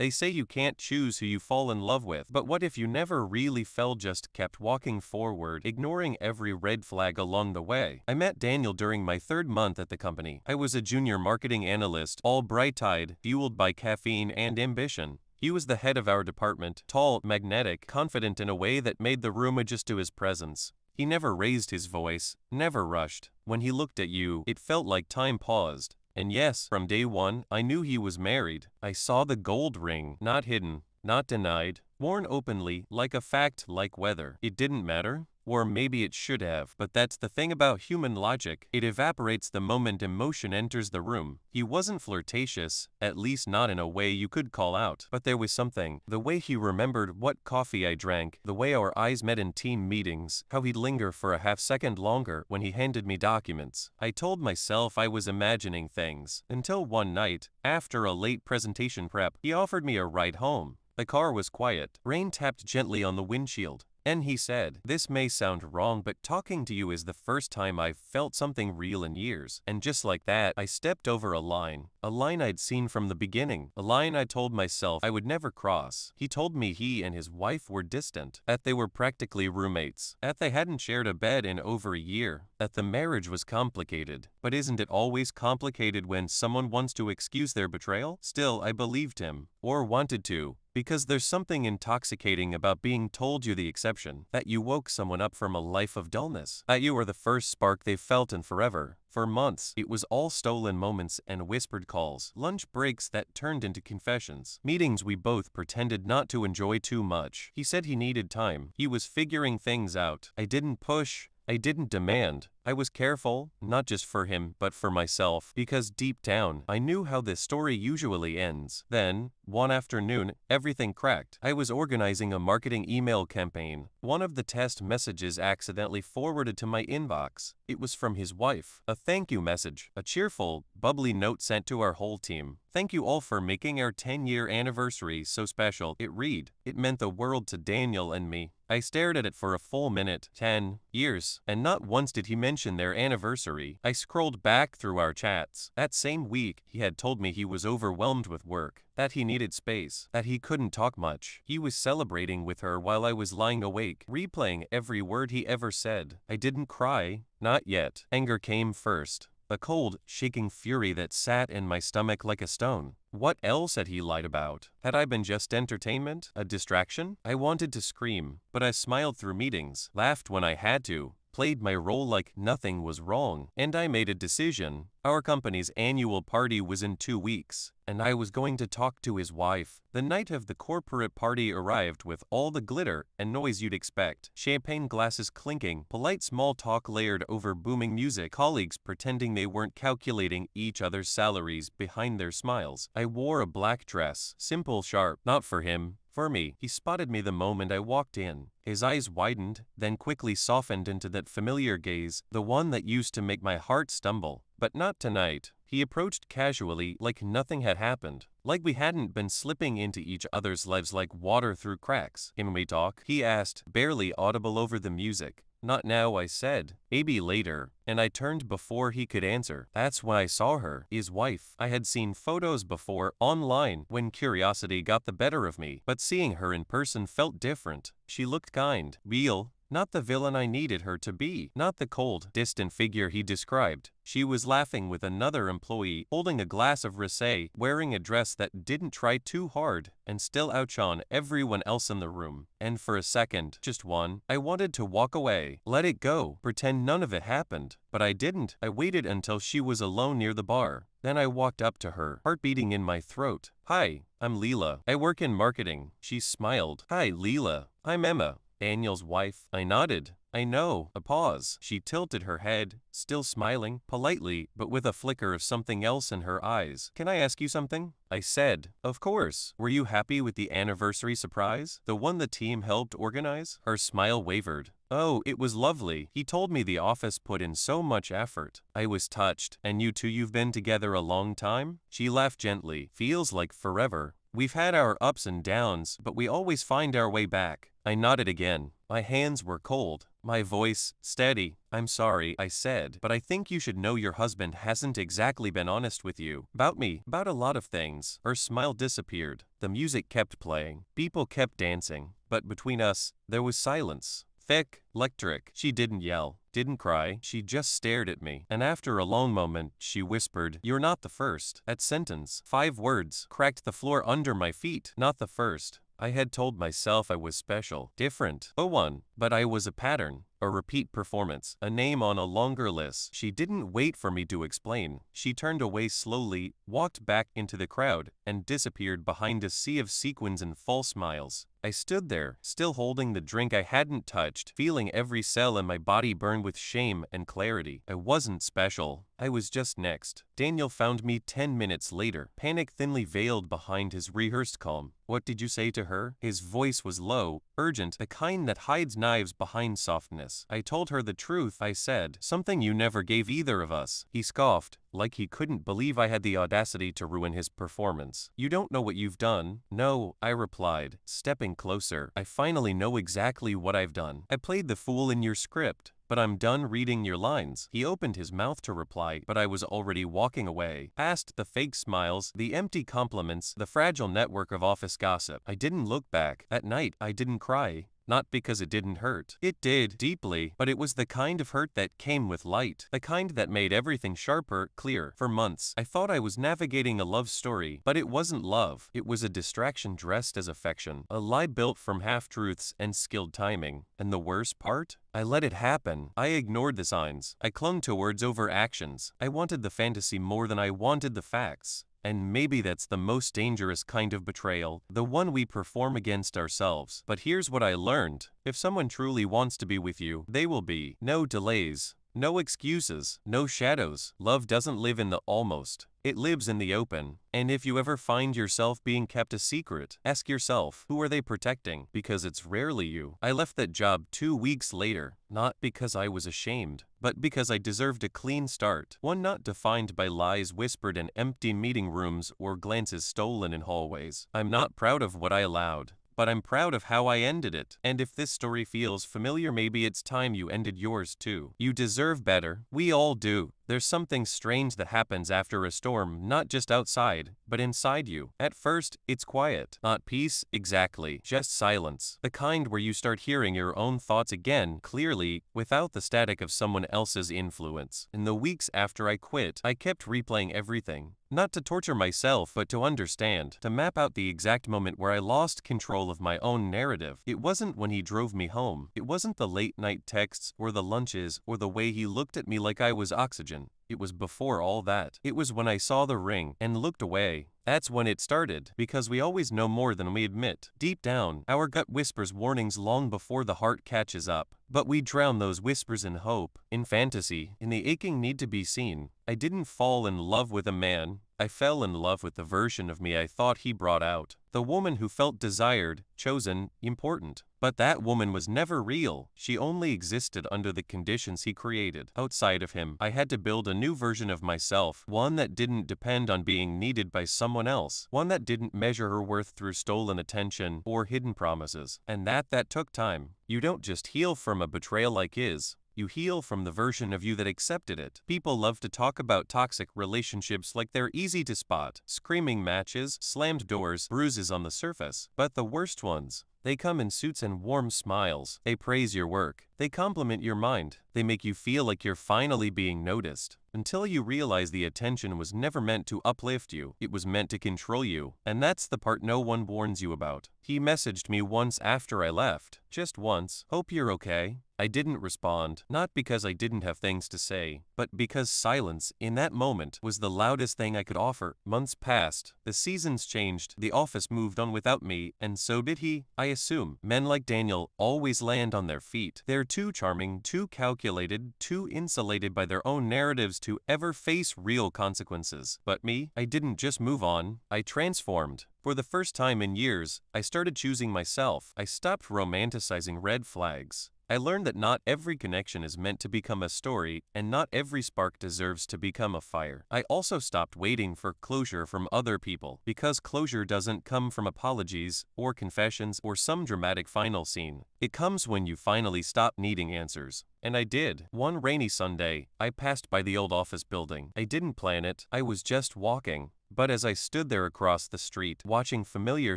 They say you can't choose who you fall in love with, but what if you never really fell, just kept walking forward, ignoring every red flag along the way? I met Daniel during my 3rd month at the company. I was a junior marketing analyst, all bright-eyed, fueled by caffeine and ambition. He was the head of our department, tall, magnetic, confident in a way that made the room adjust to his presence. He never raised his voice, never rushed. When he looked at you, it felt like time paused. And yes, from day one, I knew he was married. I saw the gold ring, not hidden, not denied, worn openly, like a fact, like weather. It didn't matter. Or maybe it should have, but that's the thing about human logic. It evaporates the moment emotion enters the room. He wasn't flirtatious, at least not in a way you could call out, but there was something. The way he remembered what coffee I drank, the way our eyes met in team meetings, how he'd linger for a half-second longer when he handed me documents. I told myself I was imagining things, until one night, after a late presentation prep, he offered me a ride home. The car was quiet. Rain tapped gently on the windshield. And he said, "This may sound wrong, but talking to you is the first time I've felt something real in years." And just like that, I stepped over a line I'd seen from the beginning, a line I told myself I would never cross. He told me he and his wife were distant, that they were practically roommates, that they hadn't shared a bed in over a year, that the marriage was complicated. But isn't it always complicated when someone wants to excuse their betrayal? Still, I believed him, or wanted to. Because there's something intoxicating about being told you're the exception, that you woke someone up from a life of dullness, that you were the first spark they've felt in forever. For months, it was all stolen moments and whispered calls, lunch breaks that turned into confessions, meetings we both pretended not to enjoy too much. He said he needed time. He was figuring things out. I didn't push. I didn't demand. I was careful, not just for him, but for myself, because deep down, I knew how this story usually ends. Then, one afternoon, everything cracked. I was organizing a marketing email campaign. One of the test messages accidentally forwarded to my inbox. It was from his wife. A thank you message. A cheerful, bubbly note sent to our whole team. "Thank you all for making our 10-year anniversary so special," it read. It meant the world to Daniel and me. I stared at it for a full minute. 10 years. And not once did he mention their anniversary. I scrolled back through our chats. That same week, he had told me he was overwhelmed with work, that he needed space, that he couldn't talk much. He was celebrating with her while I was lying awake, replaying every word he ever said. I didn't cry. Not yet. Anger came first. A cold, shaking fury that sat in my stomach like a stone. What else had he lied about? Had I been just entertainment? A distraction? I wanted to scream, but I smiled through meetings, laughed when I had to, played my role like nothing was wrong, and I made a decision. Our company's annual party was in 2 weeks, and I was going to talk to his wife. The night of the corporate party arrived with all the glitter and noise you'd expect. Champagne glasses clinking, polite small talk layered over booming music, colleagues pretending they weren't calculating each other's salaries behind their smiles. I wore a black dress, simple, sharp, not for him. For me. He spotted me the moment I walked in. His eyes widened, then quickly softened into that familiar gaze, the one that used to make my heart stumble. But not tonight. He approached casually, like nothing had happened, like we hadn't been slipping into each other's lives like water through cracks. "Can we talk?" he asked, barely audible over the music. "Not now," I said. "Maybe later." And I turned before he could answer. That's when I saw her, his wife. I had seen photos before, online, when curiosity got the better of me. But seeing her in person felt different. She looked kind, real. Not the villain I needed her to be. Not the cold, distant figure he described. She was laughing with another employee, holding a glass of rosé, wearing a dress that didn't try too hard, and still outshone everyone else in the room. And for a second, just one, I wanted to walk away, let it go, pretend none of it happened. But I didn't. I waited until she was alone near the bar. Then I walked up to her, heart beating in my throat. "Hi, I'm Leela. I work in marketing." She smiled. "Hi, Leela. I'm Emma, Daniel's wife." I nodded. "I know." A pause. She tilted her head, still smiling, politely, but with a flicker of something else in her eyes. "Can I ask you something?" I said. "Of course. Were you happy with the anniversary surprise? The one the team helped organize?" Her smile wavered. "Oh, it was lovely. He told me the office put in so much effort." I was touched. "And you two, you've been together a long time?" She laughed gently. "Feels like forever. We've had our ups and downs, but we always find our way back." I nodded again. My hands were cold. My voice steady. "I'm sorry," I said, "but I think you should know your husband hasn't exactly been honest with you. About me, about a lot of things." Her smile disappeared. The music kept playing. People kept dancing. But between us, there was silence. Thick, electric. She didn't yell, didn't cry, she just stared at me. And after a long moment, she whispered, "You're not the first." That sentence, 5 words, cracked the floor under my feet. Not the first. I had told myself I was special, different, a one, but I was a pattern, a repeat performance, a name on a longer list. She didn't wait for me to explain. She turned away slowly, walked back into the crowd, and disappeared behind a sea of sequins and false smiles. I stood there, still holding the drink I hadn't touched, feeling every cell in my body burn with shame and clarity. I wasn't special. I was just next. Daniel found me 10 minutes later, panic thinly veiled behind his rehearsed calm. "What did you say to her?" His voice was low, urgent, the kind that hides knives behind softness. "I told her the truth," I said, "something you never gave either of us." He scoffed, like he couldn't believe I had the audacity to ruin his performance. "You don't know what you've done." "No," I replied, stepping closer. "I finally know exactly what I've done. I played the fool in your script. But I'm done reading your lines." He opened his mouth to reply, but I was already walking away. Past the fake smiles, the empty compliments, the fragile network of office gossip. I didn't look back. That night, I didn't cry. Not because it didn't hurt. It did, deeply, but it was the kind of hurt that came with light. The kind that made everything sharper, clear. For months, I thought I was navigating a love story, but it wasn't love. It was a distraction dressed as affection. A lie built from half-truths and skilled timing. And the worst part? I let it happen. I ignored the signs. I clung to words over actions. I wanted the fantasy more than I wanted the facts. And maybe that's the most dangerous kind of betrayal, the one we perform against ourselves. But here's what I learned. If someone truly wants to be with you, they will be. No delays. No excuses, no shadows. Love doesn't live in the almost. It lives in the open. And if you ever find yourself being kept a secret, ask yourself, who are they protecting? Because it's rarely you. I left that job 2 weeks later, not because I was ashamed, but because I deserved a clean start. One not defined by lies whispered in empty meeting rooms or glances stolen in hallways. I'm not proud of what I allowed, but I'm proud of how I ended it. And if this story feels familiar, maybe it's time you ended yours too. You deserve better. We all do. There's something strange that happens after a storm, not just outside, but inside you. At first, it's quiet. Not peace, exactly. Just silence. The kind where you start hearing your own thoughts again, clearly, without the static of someone else's influence. In the weeks after I quit, I kept replaying everything. Not to torture myself, but to understand, to map out the exact moment where I lost control of my own narrative. It wasn't when he drove me home. It wasn't the late-night texts, or the lunches, or the way he looked at me like I was oxygen. It was before all that. It was when I saw the ring and looked away. That's when it started, because we always know more than we admit. Deep down, our gut whispers warnings long before the heart catches up. But we drown those whispers in hope, in fantasy, in the aching need to be seen. I didn't fall in love with a man. I fell in love with the version of me I thought he brought out. The woman who felt desired, chosen, important. But that woman was never real. She only existed under the conditions he created. Outside of him, I had to build a new version of myself, one that didn't depend on being needed by someone else, one that didn't measure her worth through stolen attention or hidden promises. And that took time. You don't just heal from a betrayal like his. You heal from the version of you that accepted it. People love to talk about toxic relationships like they're easy to spot. Screaming matches, slammed doors, bruises on the surface. But the worst ones, they come in suits and warm smiles. They praise your work. They compliment your mind. They make you feel like you're finally being noticed. Until you realize the attention was never meant to uplift you. It was meant to control you. And that's the part no one warns you about. He messaged me once after I left. Just once. "Hope you're okay." I didn't respond, not because I didn't have things to say, but because silence, in that moment, was the loudest thing I could offer. Months passed, the seasons changed, the office moved on without me, and so did he. I assume men like Daniel always land on their feet. They're too charming, too calculated, too insulated by their own narratives to ever face real consequences. But me, I didn't just move on, I transformed. For the first time in years, I started choosing myself. I stopped romanticizing red flags. I learned that not every connection is meant to become a story, and not every spark deserves to become a fire. I also stopped waiting for closure from other people, because closure doesn't come from apologies, or confessions, or some dramatic final scene. It comes when you finally stop needing answers. And I did. One rainy Sunday, I passed by the old office building. I didn't plan it, I was just walking. But as I stood there across the street, watching familiar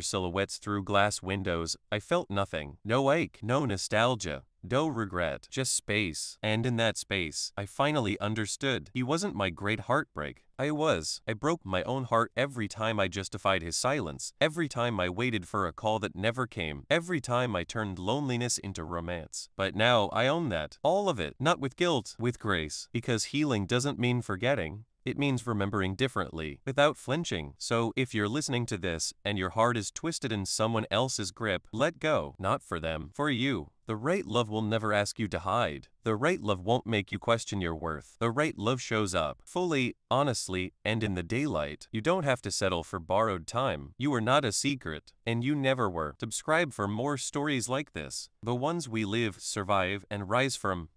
silhouettes through glass windows, I felt nothing. No ache, no nostalgia, no regret, just space. And in that space, I finally understood. He wasn't my great heartbreak. I was. I broke my own heart every time I justified his silence, every time I waited for a call that never came, every time I turned loneliness into romance. But now I own that. All of it. Not with guilt, with grace. Because healing doesn't mean forgetting. It means remembering differently, without flinching. So if you're listening to this, and your heart is twisted in someone else's grip, let go. Not for them, for you. The right love will never ask you to hide. The right love won't make you question your worth. The right love shows up, fully, honestly, and in the daylight. You don't have to settle for borrowed time. You are not a secret, and you never were. Subscribe for more stories like this. The ones we live, survive, and rise from.